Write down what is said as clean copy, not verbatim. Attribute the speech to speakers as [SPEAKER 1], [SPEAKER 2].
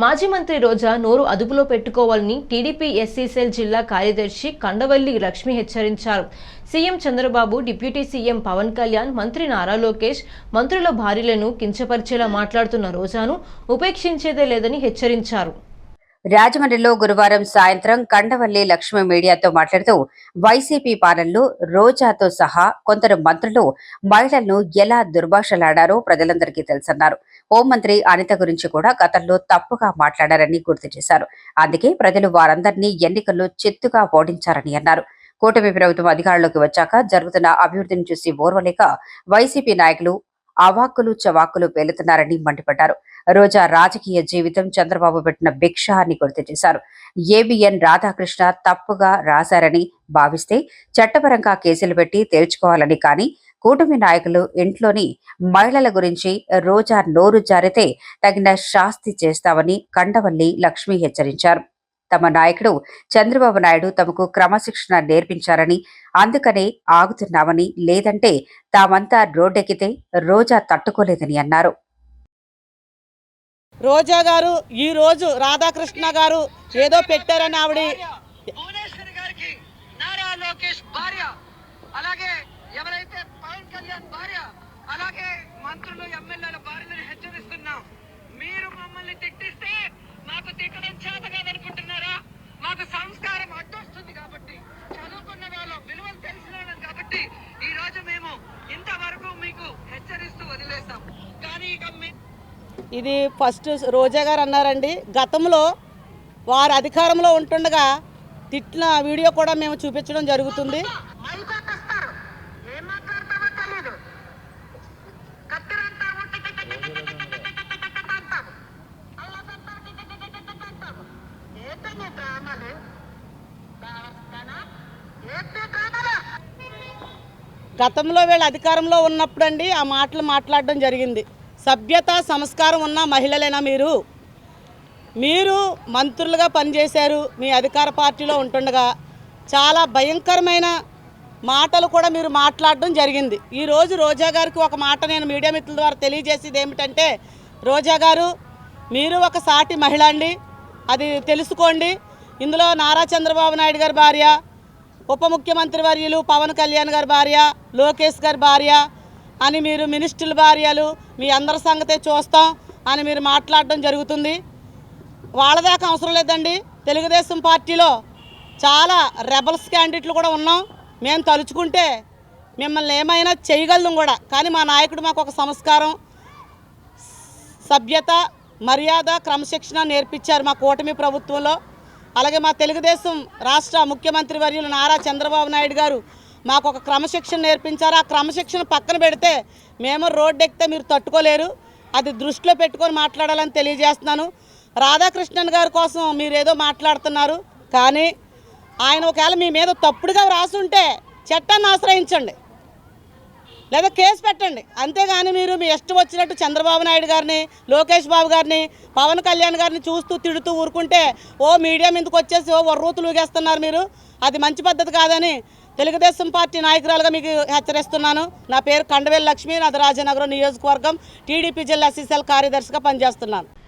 [SPEAKER 1] మాజీ మంత్రి రోజా నోరు అదుపులో పెట్టుకోవాలని టీడీపీ ఎస్సీ సెల్ జిల్లా కార్యదర్శి కండవల్లి లక్ష్మి హెచ్చరించారు. CM Chandrababu, deputy CM Pawan Kalyan, మంత్రి నారా లోకేష్, మంత్రుల భార్యలను కించపరిచేలా మాట్లాడుతున్న రోజాను ఉపేక్షించేదే లేదని హెచ్చరించారు.
[SPEAKER 2] రాజమండ్రిలో గురువారం సాయంత్రం కండవల్లి లక్ష్మి మీడియాతో మాట్లాడుతూ వైసీపీ పాలనలో రోజాతో సహా కొందరు మంత్రులు మహిళలను ఎలా దుర్భాషలాడారో ప్రజలందరికీ తెలుసన్నారు. హోంమంత్రి అనిత గురించి కూడా గతంలో తప్పుగా మాట్లాడారని గుర్తు చేశారు. అందుకే ప్రజలు వారందరినీ ఎన్నికల్లో చిత్తుగా ఓడించారని అన్నారు. కూటమి ప్రభుత్వం అధికారంలోకి వచ్చాక జరుగుతున్న అభివృద్ధిని చూసి ఓర్వలేక వైసీపీ నాయకులు అవాక్కులు చవాక్కులు పేలుతున్నారని మండిపడ్డారు. రోజా రాజకీయ జీవితం చంద్రబాబు పెట్టిన భిక్ష అని గుర్తు చేశారు. ఏబిఎన్ రాధాకృష్ణ తప్పుగా రాశారని భావిస్తే చట్టపరంగా కేసులు పెట్టి తేల్చుకోవాలని, కానీ కూటమి నాయకులు ఇంట్లోని మహిళల గురించి రోజా నోరు జారితే తగిన శాస్తి చేస్తామని కండవల్లి లక్ష్మి హెచ్చరించారు. తమ నాయకుడు చంద్రబాబు నాయుడు తమకు క్రమశిక్షణ నేర్పించారని, అందుకనే ఆగుతున్నామని, లేదంటే తామంతా రోడ్డెక్కితే రోజా తట్టుకోలేదని అన్నారు.
[SPEAKER 3] రోజా గారు ఈ రోజు రాధాకృష్ణ గారు ఏదో పెట్టారని ఆవిడ
[SPEAKER 4] భువనేశ్వరి గారికి నారా లోకేష్ భార్య, అలాగే ఎవరైతే పవన్ కళ్యాణ్ భార్య, అలాగే మంత్రులు ఎమ్మెల్యేల భార్యలను హెచ్చరిస్తున్నాం. మీరు మమ్మల్ని తిట్టిస్తే మాకు తిట్టడం చేత కాదనుకుంటున్నారా? మాకు సంస్కారం అడ్డొస్తుంది కాబట్టి, చదువుకున్న వాళ్ళ విలువలు తెలిసిన వాళ్ళం కాబట్టి ఈ రోజు మేము ఇంతవరకు మీకు హెచ్చరిస్తూ వదిలేస్తాం. కానీ ఇక
[SPEAKER 3] ఇది ఫస్ట్ రోజా గారు అన్నారండి, గతంలో వారు అధికారంలో ఉంటుండగా తిట్టిన వీడియో కూడా మేము చూపించడం జరుగుతుంది. గతంలో వీళ్ళు అధికారంలో ఉన్నప్పుడు అండి ఆ మాటలు మాట్లాడడం జరిగింది. సభ్యత సంస్కారం ఉన్న మహిళలేనా మీరు మంత్రులుగా పనిచేశారు. మీ అధికార పార్టీలో ఉంటుండగా చాలా భయంకరమైన మాటలు కూడా మీరు మాట్లాడడం జరిగింది. ఈరోజు రోజా గారికి ఒక మాట నేను మీడియా మిత్రుల ద్వారా తెలియజేసేది ఏమిటంటే, రోజా గారు మీరు ఒక సాటి మహిళ అండి, అది తెలుసుకోండి. ఇందులో నారా చంద్రబాబు నాయుడు గారి భార్య, ఉప ముఖ్యమంత్రి వర్యులు పవన్ కళ్యాణ్ గారి భార్య, లోకేష్ గారి భార్య అని, మీరు మినిస్టర్ల భార్యలు, మీ అందరి సంగతే చూస్తాం అని మీరు మాట్లాడడం జరుగుతుంది. వాళ్ళ దాకా అవసరం లేదండి. తెలుగుదేశం పార్టీలో చాలా రెబల్స్ క్యాండిడేట్లు కూడా ఉన్నాం. మేము తలుచుకుంటే మిమ్మల్ని ఏమైనా చేయగలం కూడా. కానీ మా నాయకుడు మాకు ఒక సంస్కారం, సభ్యత, మర్యాద, క్రమశిక్షణ నేర్పించారు మా కూటమి ప్రభుత్వంలో. అలాగే మా తెలుగుదేశం రాష్ట్ర ముఖ్యమంత్రి వర్యులు నారా చంద్రబాబు నాయుడు గారు మాకు ఒక క్రమశిక్షణ నేర్పించారు. ఆ క్రమశిక్షణ పక్కన పెడితే మేము రోడ్డు ఎక్కితే మీరు తట్టుకోలేరు. అది దృష్టిలో పెట్టుకొని మాట్లాడాలని తెలియజేస్తున్నాను. రాధాకృష్ణన్ గారి కోసం మీరు ఏదో మాట్లాడుతున్నారు, కానీ ఆయన ఒకవేళ మీ మీద తప్పుడుగా రాసుంటే చట్టాన్ని ఆశ్రయించండి, లేదా కేసు పెట్టండి. అంతేగాని మీరు మీ ఇష్టం వచ్చినట్టు చంద్రబాబు నాయుడు గారిని, లోకేష్ బాబు గారిని, పవన్ కళ్యాణ్ గారిని చూస్తూ తిడుతూ ఊరుకుంటే మీడియా మీదకి వచ్చేసి వర్రూతులు ఊగేస్తున్నారు మీరు. అది మంచి పద్ధతి కాదని తెలుగుదేశం పార్టీ నాయకురాలుగా మీకు హెచ్చరిస్తున్నాను. నా పేరు కండవల్లి లక్ష్మి, నాది రాజనగరం నియోజకవర్గం టీడీపీ జిల్లా ఎస్సీ సెల్ కార్యదర్శిగా పనిచేస్తున్నాను.